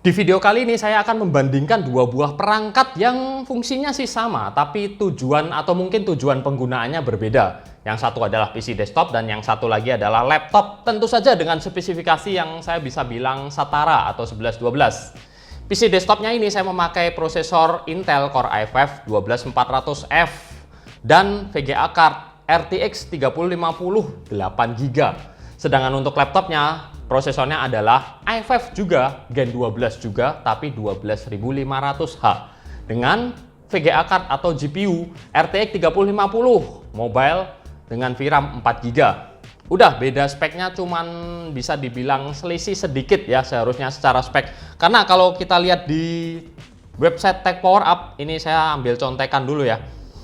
Di video kali ini saya akan membandingkan dua buah perangkat yang fungsinya sih sama, tapi tujuan atau mungkin tujuan penggunaannya berbeda. Yang satu adalah PC desktop dan yang satu lagi adalah laptop. Tentu saja dengan spesifikasi yang saya bisa bilang setara atau 11-12. PC desktopnya ini saya memakai prosesor Intel Core i5 12400F dan VGA card RTX 3050 8GB. Sedangkan untuk laptopnya prosesornya adalah i5 juga, Gen 12 juga, tapi 12500H dengan VGA card atau GPU RTX 3050 mobile dengan VRAM 4GB. Udah beda speknya, cuman bisa dibilang selisih sedikit ya seharusnya secara spek. Karena kalau kita lihat di website Tech Power Up, ini saya ambil contekan dulu ya.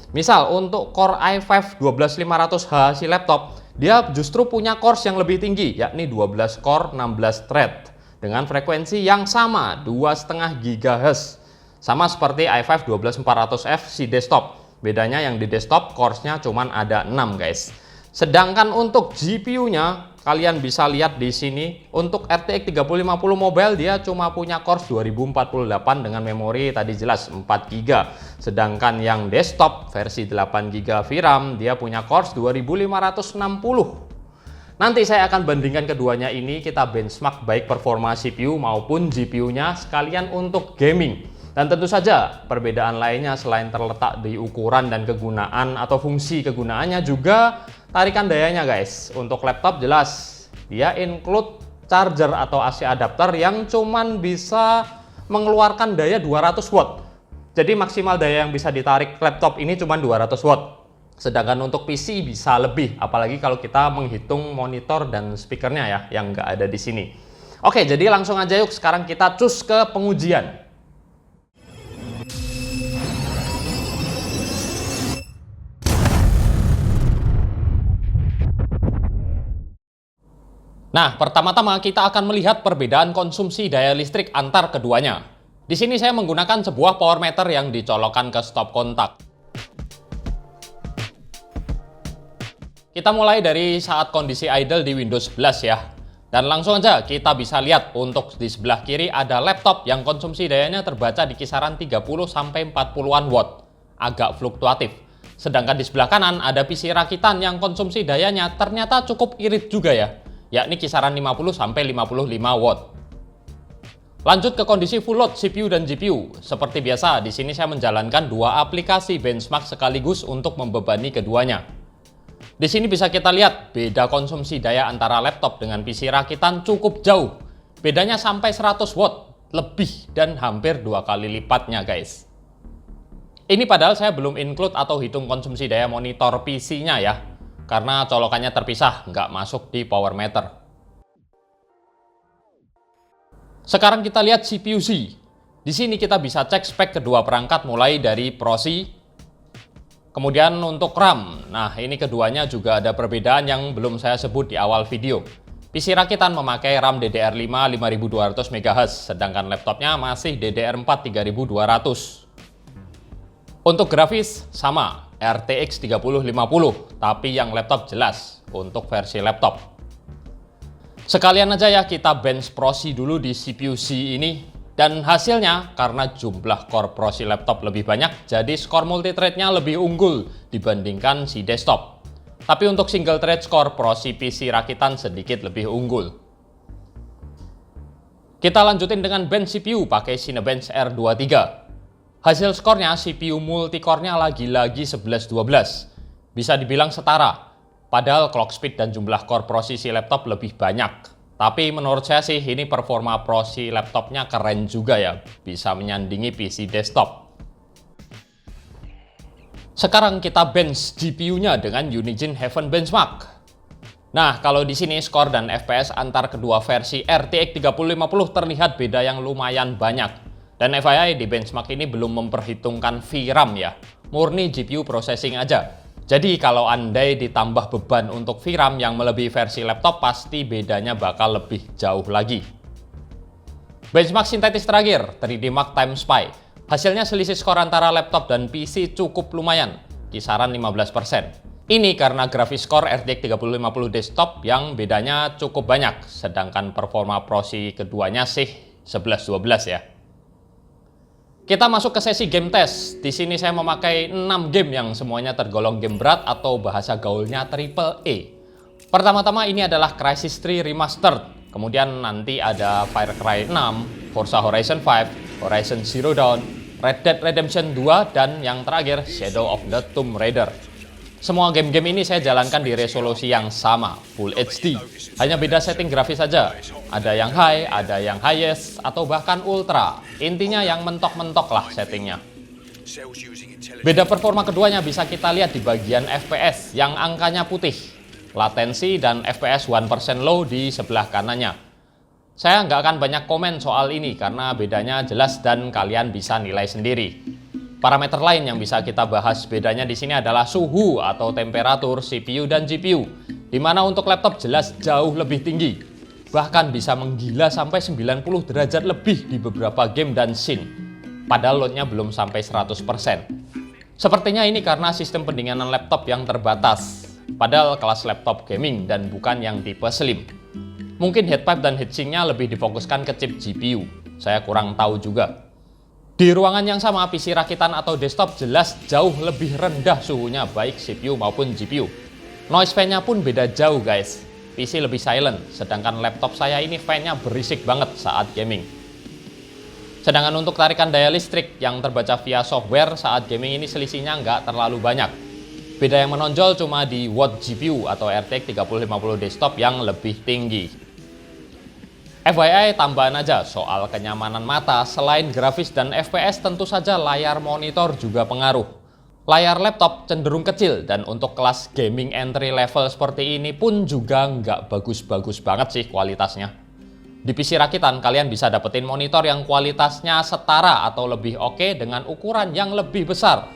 Misal untuk Core i5 12500H si laptop, dia justru punya cores yang lebih tinggi, yakni 12 core 16 thread dengan frekuensi yang sama 2,5 GHz. Sama seperti i5 12400F si desktop. Bedanya yang di desktop coresnya cuma ada 6 guys. Sedangkan untuk GPU-nya kalian bisa lihat di sini, untuk RTX 3050 mobile dia cuma punya cores 2048 dengan memori tadi jelas 4GB. Sedangkan yang desktop versi 8GB VRAM dia punya cores 2560. Nanti saya akan bandingkan keduanya ini, kita benchmark baik performa CPU maupun GPU-nya sekalian untuk gaming. Dan tentu saja perbedaan lainnya selain terletak di ukuran dan kegunaan atau fungsi kegunaannya juga tarikan dayanya guys. Untuk laptop jelas dia include charger atau AC adapter yang cuman bisa mengeluarkan daya 200 watt. Jadi maksimal daya yang bisa ditarik laptop ini cuma 200 watt. Sedangkan untuk PC bisa lebih, apalagi kalau kita menghitung monitor dan speakernya ya yang nggak ada di sini. Oke, jadi langsung aja yuk sekarang kita cus ke pengujian. Nah, pertama-tama kita akan melihat perbedaan konsumsi daya listrik antar keduanya. Di sini saya menggunakan sebuah power meter yang dicolokkan ke stop kontak. Kita mulai dari saat kondisi idle di Windows 11 ya. Dan langsung aja kita bisa lihat untuk di sebelah kiri ada laptop yang konsumsi dayanya terbaca di kisaran 30-40an watt. Agak fluktuatif. Sedangkan di sebelah kanan ada PC rakitan yang konsumsi dayanya ternyata cukup irit juga ya, yakni kisaran 50-55 watt. Lanjut ke kondisi full load CPU dan GPU. Seperti biasa, di sini saya menjalankan dua aplikasi benchmark sekaligus untuk membebani keduanya. Di sini bisa kita lihat beda konsumsi daya antara laptop dengan PC rakitan cukup jauh. Bedanya sampai 100 watt lebih dan hampir 2 kali lipatnya guys. Ini padahal saya belum include atau hitung konsumsi daya monitor PC-nya ya, karena colokannya terpisah, nggak masuk di power meter. Sekarang kita lihat CPU-C. Di sini kita bisa cek spek kedua perangkat mulai dari ProC. Kemudian untuk RAM, nah ini keduanya juga ada perbedaan yang belum saya sebut di awal video. PC rakitan memakai RAM DDR5 5200 MHz, sedangkan laptopnya masih DDR4 3200. Untuk grafis sama, RTX 3050, tapi yang laptop jelas untuk versi laptop. Sekalian aja ya kita bench ProC dulu di CPU-C ini. Dan hasilnya, karena jumlah core ProC laptop lebih banyak, jadi skor multithread-nya lebih unggul dibandingkan si desktop. Tapi untuk single thread skor ProC PC rakitan sedikit lebih unggul. Kita lanjutin dengan bench CPU pakai Cinebench R23. Hasil skornya CPU multicore-nya lagi-lagi 11-12. Bisa dibilang setara, padahal clock speed dan jumlah core ProC laptop lebih banyak. Tapi menurut saya sih ini performa ProC laptopnya keren juga ya, bisa menyandingi PC desktop. Sekarang kita bench GPU-nya dengan Unigine Heaven Benchmark. Nah, kalau di sini skor dan FPS antar kedua versi RTX 3050 terlihat beda yang lumayan banyak. Dan FYI di benchmark ini belum memperhitungkan VRAM ya, murni GPU processing aja. Jadi kalau andai ditambah beban untuk VRAM yang melebihi versi laptop, pasti bedanya bakal lebih jauh lagi. Benchmark sintetis terakhir, 3D Mark Time Spy. Hasilnya selisih skor antara laptop dan PC cukup lumayan, kisaran 15%. Ini karena grafis core RTX 3050 desktop yang bedanya cukup banyak, sedangkan performa ProC keduanya sih 11-12 ya. Kita masuk ke sesi game test. Di sini saya memakai 6 game yang semuanya tergolong game berat atau bahasa gaulnya AAA. Pertama-tama ini adalah Crysis 3 Remastered. Kemudian nanti ada Far Cry 6, Forza Horizon 5, Horizon Zero Dawn, Red Dead Redemption 2, dan yang terakhir Shadow of the Tomb Raider. Semua game-game ini saya jalankan di resolusi yang sama, Full HD. Hanya beda setting grafis saja. Ada yang high, ada yang highest, atau bahkan ultra. Intinya yang mentok-mentok lah settingnya. Beda performa keduanya bisa kita lihat di bagian FPS yang angkanya putih. Latensi dan FPS 1% low di sebelah kanannya. Saya nggak akan banyak komen soal ini karena bedanya jelas dan kalian bisa nilai sendiri. Parameter lain yang bisa kita bahas bedanya di sini adalah suhu atau temperatur CPU dan GPU, di mana untuk laptop jelas jauh lebih tinggi. Bahkan bisa menggila sampai 90 derajat lebih di beberapa game dan scene. Padahal loadnya belum sampai 100%. Sepertinya ini karena sistem pendinginan laptop yang terbatas. Padahal kelas laptop gaming dan bukan yang tipe slim. Mungkin headpipe dan heatsinknya lebih difokuskan ke chip GPU. Saya kurang tahu juga. Di ruangan yang sama, PC rakitan atau desktop jelas jauh lebih rendah suhunya baik CPU maupun GPU. Noise fan-nya pun beda jauh guys. PC lebih silent, sedangkan laptop saya ini fan-nya berisik banget saat gaming. Sedangkan untuk tarikan daya listrik yang terbaca via software saat gaming ini selisihnya nggak terlalu banyak. Beda yang menonjol cuma di watt GPU atau RTX 3050 desktop yang lebih tinggi. FYI tambahan aja soal kenyamanan mata, selain grafis dan FPS tentu saja layar monitor juga pengaruh. Layar laptop cenderung kecil dan untuk kelas gaming entry level seperti ini pun juga nggak bagus-bagus banget sih kualitasnya. Di PC rakitan kalian bisa dapetin monitor yang kualitasnya setara atau lebih oke dengan ukuran yang lebih besar.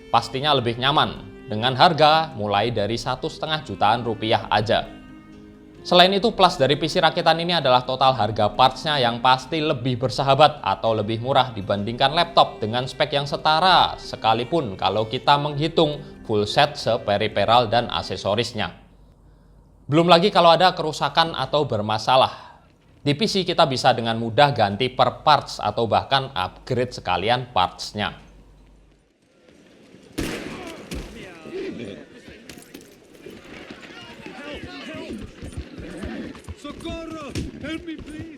Pastinya lebih nyaman dengan harga mulai dari 1,5 jutaan rupiah aja. Selain itu, plus dari PC rakitan ini adalah total harga partsnya yang pasti lebih bersahabat atau lebih murah dibandingkan laptop dengan spek yang setara, sekalipun kalau kita menghitung full set seperiperal dan aksesorisnya. Belum lagi kalau ada kerusakan atau bermasalah. Di PC kita bisa dengan mudah ganti per parts atau bahkan upgrade sekalian partsnya. Socorro! Help me, please!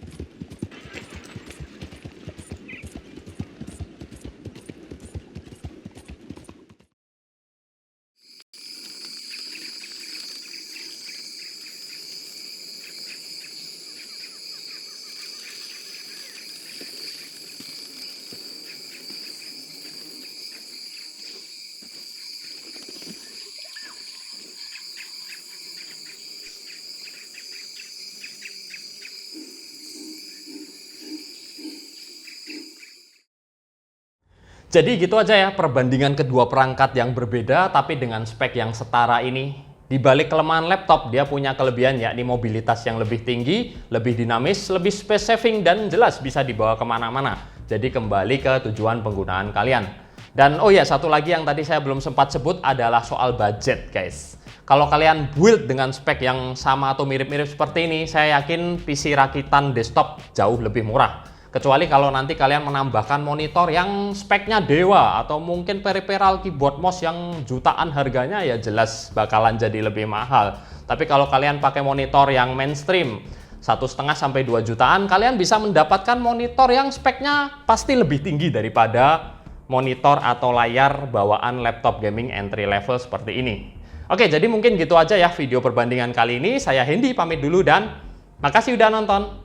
Jadi gitu aja ya perbandingan kedua perangkat yang berbeda tapi dengan spek yang setara ini. Di balik kelemahan laptop, dia punya kelebihan yakni mobilitas yang lebih tinggi, lebih dinamis, lebih space saving, dan jelas bisa dibawa kemana-mana. Jadi kembali ke tujuan penggunaan kalian. Dan oh ya, satu lagi yang tadi saya belum sempat sebut adalah soal budget guys. Kalau kalian build dengan spek yang sama atau mirip-mirip seperti ini, saya yakin PC rakitan desktop jauh lebih murah. Kecuali kalau nanti kalian menambahkan monitor yang speknya dewa atau mungkin peripheral keyboard mouse yang jutaan harganya, ya jelas bakalan jadi lebih mahal. Tapi kalau kalian pakai monitor yang mainstream 1,5 sampai 2 jutaan, kalian bisa mendapatkan monitor yang speknya pasti lebih tinggi daripada monitor atau layar bawaan laptop gaming entry level seperti ini. Oke, jadi mungkin gitu aja ya video perbandingan kali ini. Saya Hendy pamit dulu dan makasih udah nonton.